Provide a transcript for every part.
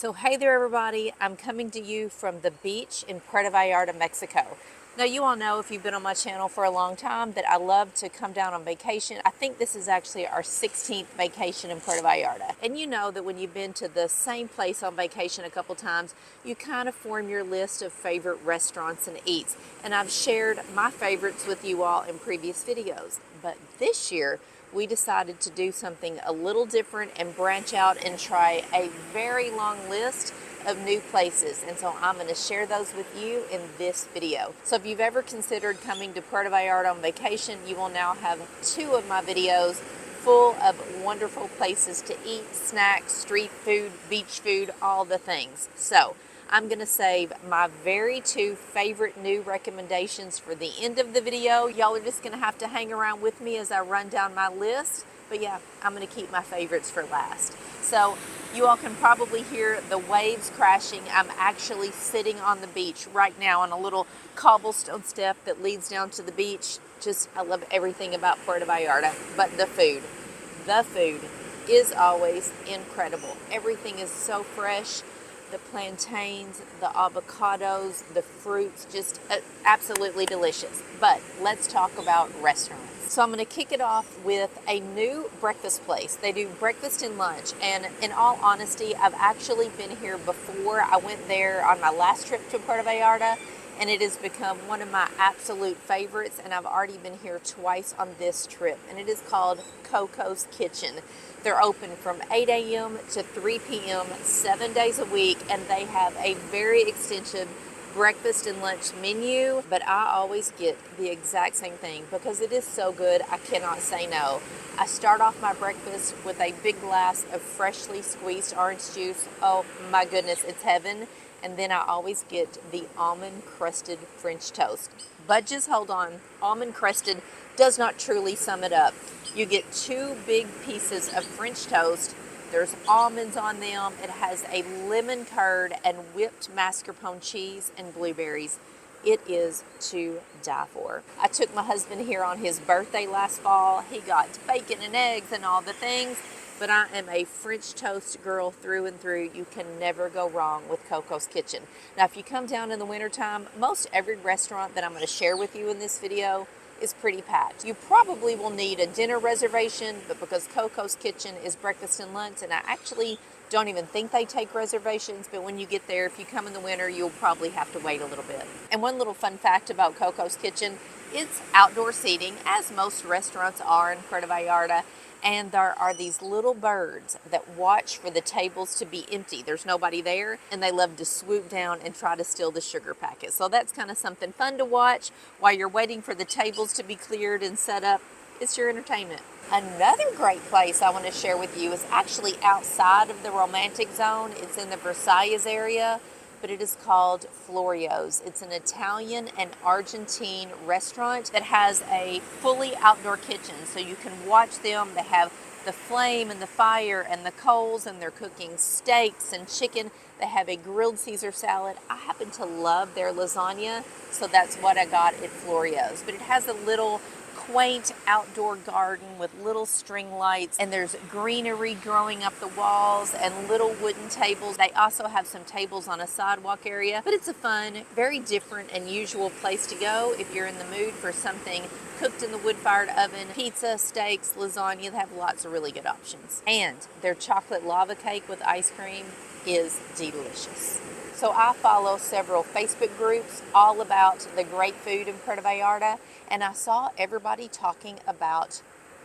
So hey there everybody, I'm coming to you from the beach in Puerto Vallarta, Mexico. Now you all know if you've been on my channel for a long time that I love to come down on vacation. I think this is actually our 16th vacation in Puerto Vallarta. And you know that when you've been to the same place on vacation a couple times, you kind of form your list of favorite restaurants and eats. And I've shared my favorites with you all in previous videos. But this year, we decided to do something a little different and branch out and try a very long list of new places. And so I'm going to share those with you in this video. So if you've ever considered coming to Puerto Vallarta on vacation, you will now have 2 of my videos full of wonderful places to eat, snacks, street food, beach food, all the things. So I'm going to save my very 2 favorite new recommendations for the end of the video. Y'all are just going to have to hang around with me as I run down my list. But yeah, I'm going to keep my favorites for last. So you all can probably hear the waves crashing. I'm actually sitting on the beach right now on a little cobblestone step that leads down to the beach. I love everything about Puerto Vallarta, but the food. The food is always incredible. Everything is so fresh. The plantains, the avocados, the fruits, just absolutely delicious. But let's talk about restaurants. So I'm going to kick it off with a new breakfast place. They do breakfast and lunch, and in all honesty, I've actually been here before. I went there on my last trip to Puerto Vallarta, and it has become one of my absolute favorites, and I've already been here twice on this trip, and it is called Coco's Kitchen. They're open from 8 a.m. to 3 p.m. 7 days a week, and they have a very extensive breakfast and lunch menu, but I always get the exact same thing because it is so good. I cannot say no. I start off my breakfast with a big glass of freshly squeezed orange juice. Oh my goodness, it's heaven. And then I always get the almond crusted French toast. But just hold on, almond crusted does not truly sum it up. You get 2 big pieces of French toast. There's almonds on them. It has a lemon curd and whipped mascarpone cheese and blueberries. It is to die for. I took my husband here on his birthday last fall. He got bacon and eggs and all the things, but I am a French toast girl through and through. You can never go wrong with Coco's Kitchen. Now, if you come down in the wintertime, most every restaurant that I'm going to share with you in this video is pretty packed. You probably will need a dinner reservation, but because Coco's Kitchen is breakfast and lunch, and I actually don't even think they take reservations, but when you get there, if you come in the winter, you'll probably have to wait a little bit. And one little fun fact about Coco's Kitchen, it's outdoor seating, as most restaurants are in Puerto Vallarta, and there are these little birds that watch for the tables to be empty. There's nobody there, and they love to swoop down and try to steal the sugar packet. So that's kind of something fun to watch while you're waiting for the tables to be cleared and set up. It's your entertainment. Another great place I want to share with you is actually outside of the romantic zone. It's in the Versailles area, but it is called Florio's. It's an Italian and Argentine restaurant that has a fully outdoor kitchen, so you can watch them. They have the flame and the fire and the coals, and they're cooking steaks and chicken. They have a grilled Caesar salad. I happen to love their lasagna, so that's what I got at Florio's. But it has a little quaint outdoor garden with little string lights, and there's greenery growing up the walls and little wooden tables. They also have some tables on a sidewalk area, but it's a fun, very different and usual place to go if you're in the mood for something cooked in the wood-fired oven. Pizza, steaks, lasagna, they have lots of really good options. And their chocolate lava cake with ice cream is delicious. So I follow several Facebook groups all about the great food in Puerto Vallarta, and I saw everybody talking about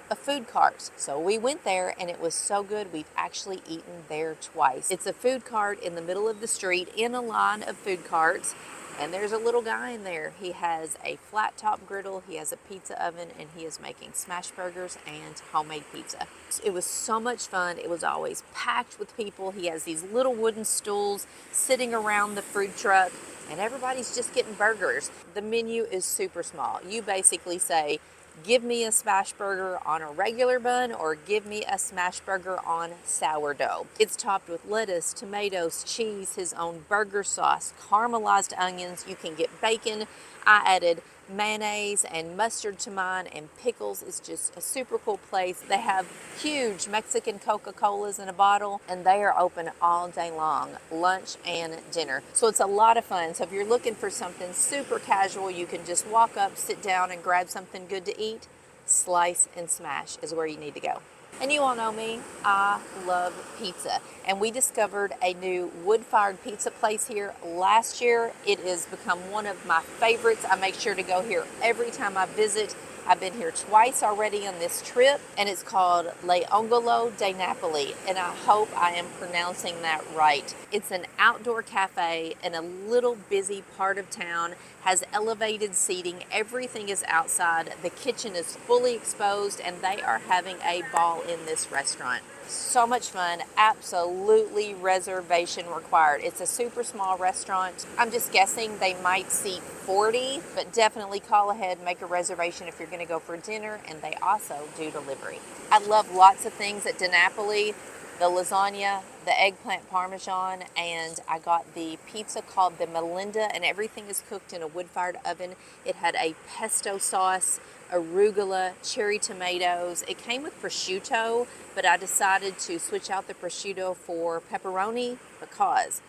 a food cart. So we went there, and it was so good. We've actually eaten there twice. It's a food cart in the middle of the street in a line of food carts, and there's a little guy in there. He has a flat top griddle, he has a pizza oven, and he is making smash burgers and homemade pizza. It was so much fun. It was always packed with people. He has these little wooden stools sitting around the food truck, and everybody's just getting burgers. The menu is super small. You basically say, give me a smash burger on a regular bun or give me a smash burger on sourdough. It's topped with lettuce, tomatoes, cheese, his own burger sauce, caramelized onions. You can get bacon. I added mayonnaise and mustard to mine and pickles. It's just a super cool place. They have huge Mexican Coca-Colas in a bottle, and they are open all day long, lunch and dinner. So it's a lot of fun. So if you're looking for something super casual, you can just walk up, sit down, and grab something good to eat. Slice and Smash is where you need to go. And you all know me, I love pizza. And we discovered a new wood-fired pizza place here last year. It has become one of my favorites. I make sure to go here every time I visit. I've been here twice already on this trip, and it's called L'Angolo de Napoli, and I hope I am pronouncing that right. It's an outdoor cafe in a little busy part of town, has elevated seating, everything is outside, the kitchen is fully exposed, and they are having a ball in this restaurant. So much fun, absolutely reservation required. It's a super small restaurant. I'm just guessing they might seat 40, but definitely call ahead, make a reservation if you're going to go for dinner, and they also do delivery. I love lots of things at DiNapoli, the lasagna, the eggplant parmesan, and I got the pizza called the Melinda, and everything is cooked in a wood-fired oven. It had a pesto sauce, arugula, cherry tomatoes. It came with prosciutto, but I decided to switch out the prosciutto for pepperoni because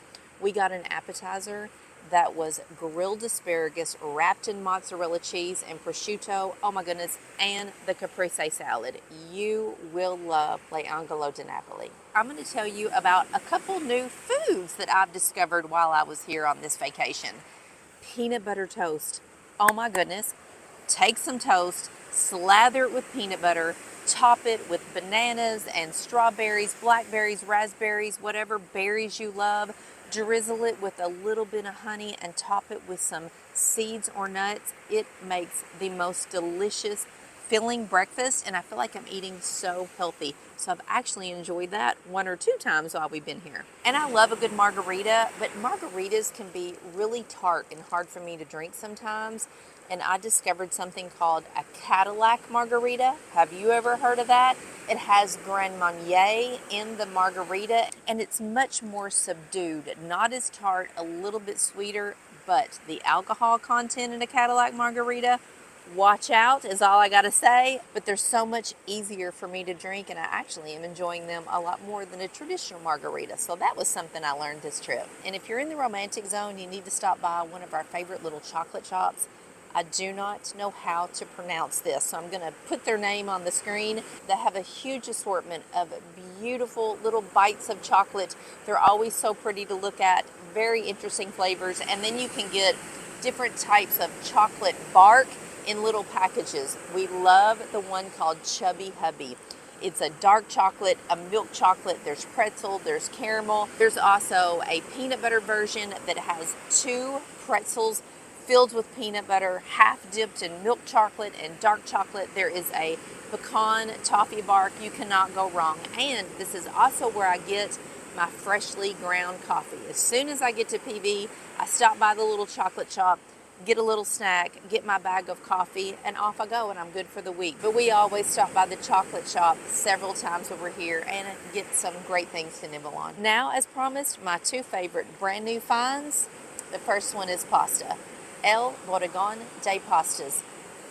we got an appetizer that was grilled asparagus wrapped in mozzarella cheese and prosciutto. Oh my goodness, and the caprese salad. You will love L'Angolo di Napoli. I'm going to tell you about a couple new foods that I've discovered while I was here on this vacation. Peanut butter toast. Oh my goodness. Take some toast, slather it with peanut butter, top it with bananas and strawberries, blackberries, raspberries, whatever berries you love. Drizzle it with a little bit of honey and top it with some seeds or nuts. It makes the most delicious filling breakfast, and I feel like I'm eating so healthy. So I've actually enjoyed that 1 or 2 times while we've been here. And I love a good margarita, but margaritas can be really tart and hard for me to drink sometimes. And I discovered something called a Cadillac margarita. Have you ever heard of that? It has Grand Marnier in the margarita, and it's much more subdued, not as tart, a little bit sweeter, but the alcohol content in a Cadillac margarita, watch out is all I gotta say, but they're so much easier for me to drink, and I actually am enjoying them a lot more than a traditional margarita. So that was something I learned this trip. And if you're in the romantic zone, you need to stop by one of our favorite little chocolate shops. I do not know how to pronounce this, so I'm going to put their name on the screen. They have a huge assortment of beautiful little bites of chocolate. They're always so pretty to look at, very interesting flavors, and then you can get different types of chocolate bark in little packages. We love the one called Chubby Hubby. It's a dark chocolate, a milk chocolate, there's pretzel, there's caramel. There's also a peanut butter version that has 2 pretzels filled with peanut butter, half dipped in milk chocolate and dark chocolate. There is a pecan toffee bark. You cannot go wrong. And this is also where I get my freshly ground coffee. As soon as I get to PV, I stop by the little chocolate shop, get a little snack, get my bag of coffee, and off I go, and I'm good for the week. But we always stop by the chocolate shop several times when we're here and get some great things to nibble on. Now, as promised, my 2 favorite brand new finds. The first one is pasta. El Bodegon de Pastas.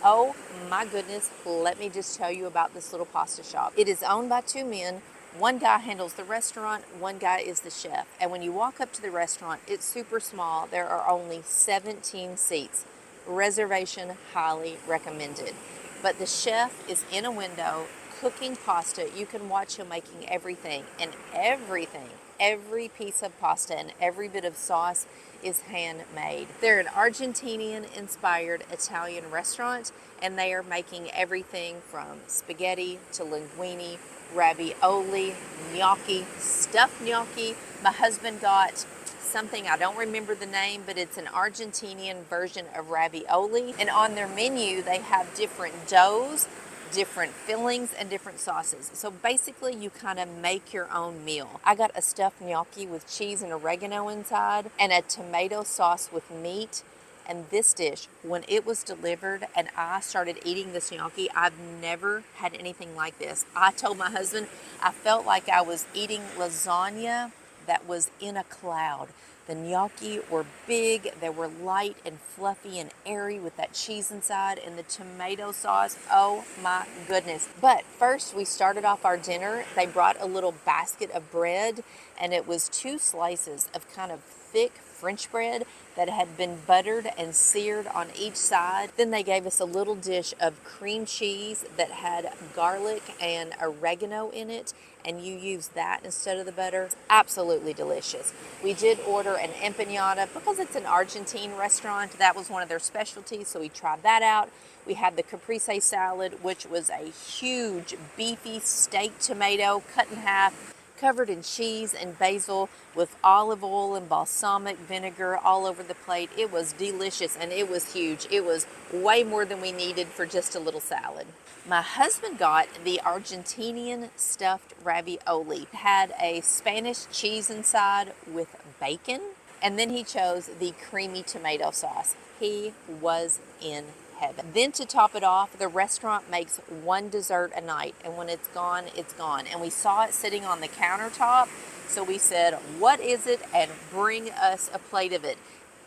Oh my goodness, let me just tell you about this little pasta shop. It is owned by 2 men. One guy handles the restaurant, one guy is the chef. And when you walk up to the restaurant, it's super small. There are only 17 seats. Reservation highly recommended. But the chef is in a window cooking pasta. You can watch him making everything, and every piece of pasta and every bit of sauce is handmade. They're an Argentinian-inspired Italian restaurant, and they are making everything from spaghetti to linguine, ravioli, gnocchi, stuffed gnocchi. My husband got something, I don't remember the name, but it's an Argentinian version of ravioli. And on their menu, they have different doughs, different fillings, and different sauces. So basically you kind of make your own meal. I got a stuffed gnocchi with cheese and oregano inside and a tomato sauce with meat. And this dish, when it was delivered and I started eating this gnocchi, I've never had anything like this. I told my husband I felt like I was eating lasagna that was in a cloud. The gnocchi were big, they were light and fluffy and airy with that cheese inside, and the tomato sauce, oh my goodness. But first we started off our dinner. They brought a little basket of bread, and it was 2 slices of kind of thick French bread that had been buttered and seared on each side. Then they gave us a little dish of cream cheese that had garlic and oregano in it, and you use that instead of the butter. Absolutely delicious. We did order an empanada because it's an Argentine restaurant. That was one of their specialties, so we tried that out. We had the caprese salad, which was a huge beefy steak tomato cut in half, covered in cheese and basil with olive oil and balsamic vinegar all over the plate. It was delicious and it was huge. It was way more than we needed for just a little salad. My husband got the Argentinian stuffed ravioli. It had a Spanish cheese inside with bacon, and then he chose the creamy tomato sauce. He was in heaven. Then to top it off, the restaurant makes one dessert a night, and when it's gone, it's gone. And we saw it sitting on the countertop, so we said, what is it? And bring us a plate of it.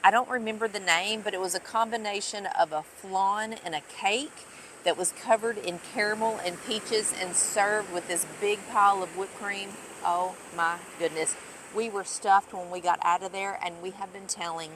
I don't remember the name, but it was a combination of a flan and a cake that was covered in caramel and peaches and served with this big pile of whipped cream. Oh my goodness. We were stuffed when we got out of there, and we have been telling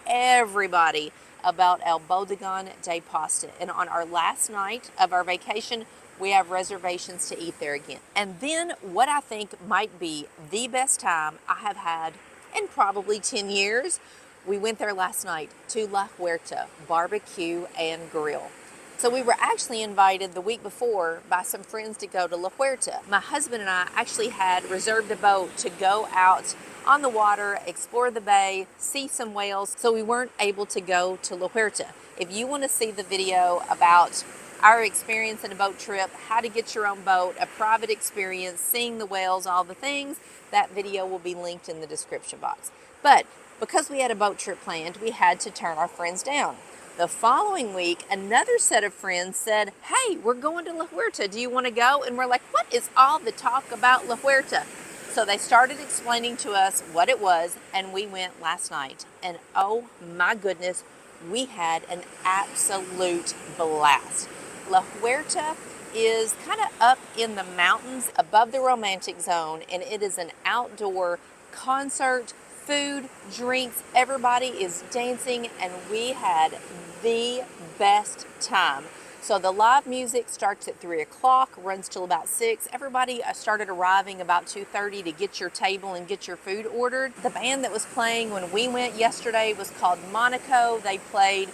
everybody about El Bodegon de Pasta. And on our last night of our vacation, we have reservations to eat there again. And then what I think might be the best time I have had in probably 10 years, we went there last night to La Huerta Barbecue and Grill. So we were actually invited the week before by some friends to go to La Huerta. My husband and I actually had reserved a boat to go out on the water, explore the bay, see some whales, so we weren't able to go to La Huerta. If you want to see the video about our experience in a boat trip, how to get your own boat, a private experience, seeing the whales, all the things, that video will be linked in the description box. But because we had a boat trip planned, we had to turn our friends down. The following week, another set of friends said, hey, we're going to La Huerta. Do you want to go? And we're like, what is all the talk about La Huerta? So they started explaining to us what it was, and we went last night. And oh my goodness, we had an absolute blast. La Huerta is kind of up in the mountains above the romantic zone, and it is an outdoor concert, food, drinks, everybody is dancing, and we had the best time. So the live music starts at 3 o'clock, runs till about 6. Everybody started arriving about 2:30 to get your table and get your food ordered. The band that was playing when we went yesterday was called Monaco. They played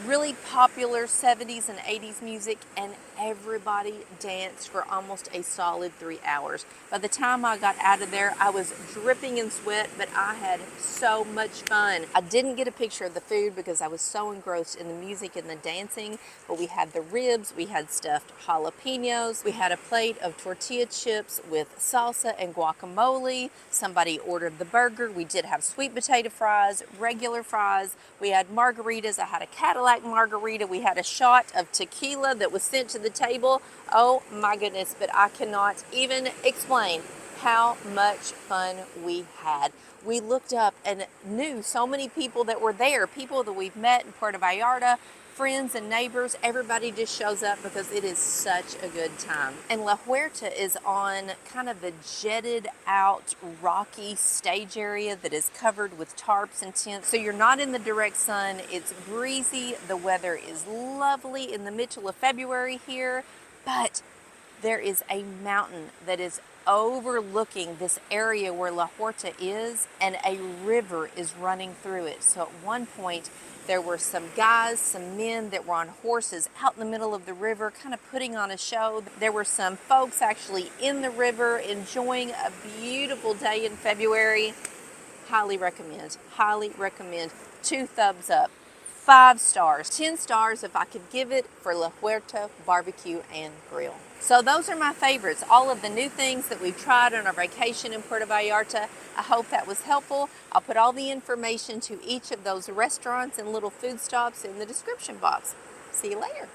really popular 70s and 80s music, and everybody danced for almost a solid 3 hours. By the time I got out of there, I was dripping in sweat, but I had so much fun. I didn't get a picture of the food because I was so engrossed in the music and the dancing, but we had the ribs, we had stuffed jalapenos, we had a plate of tortilla chips with salsa and guacamole. Somebody ordered the burger. We did have sweet potato fries, regular fries. We had margaritas. I had a Cadillac margarita. We had a shot of tequila that was sent to the table. Oh my goodness, but I cannot even explain how much fun we had. We looked up and knew so many people that were there, people that we've met in Puerto Vallarta, friends and neighbors. Everybody just shows up because it is such a good time. And La Huerta is on kind of the jetted out rocky stage area that is covered with tarps and tents. So you're not in the direct sun. It's breezy. The weather is lovely in the middle of February here, but there is a mountain that is overlooking this area where La Huerta is, and a river is running through it. So at one point there were some guys, some men that were on horses out in the middle of the river kind of putting on a show. There were some folks actually in the river enjoying a beautiful day in February. Highly recommend, highly recommend. 2 thumbs up. 5 stars, 10 stars if I could give it for La Huerta Barbecue and Grill. So those are my favorites, all of the new things that we've tried on our vacation in Puerto Vallarta. I hope that was helpful. I'll put all the information to each of those restaurants and little food stops in the description box. See you later.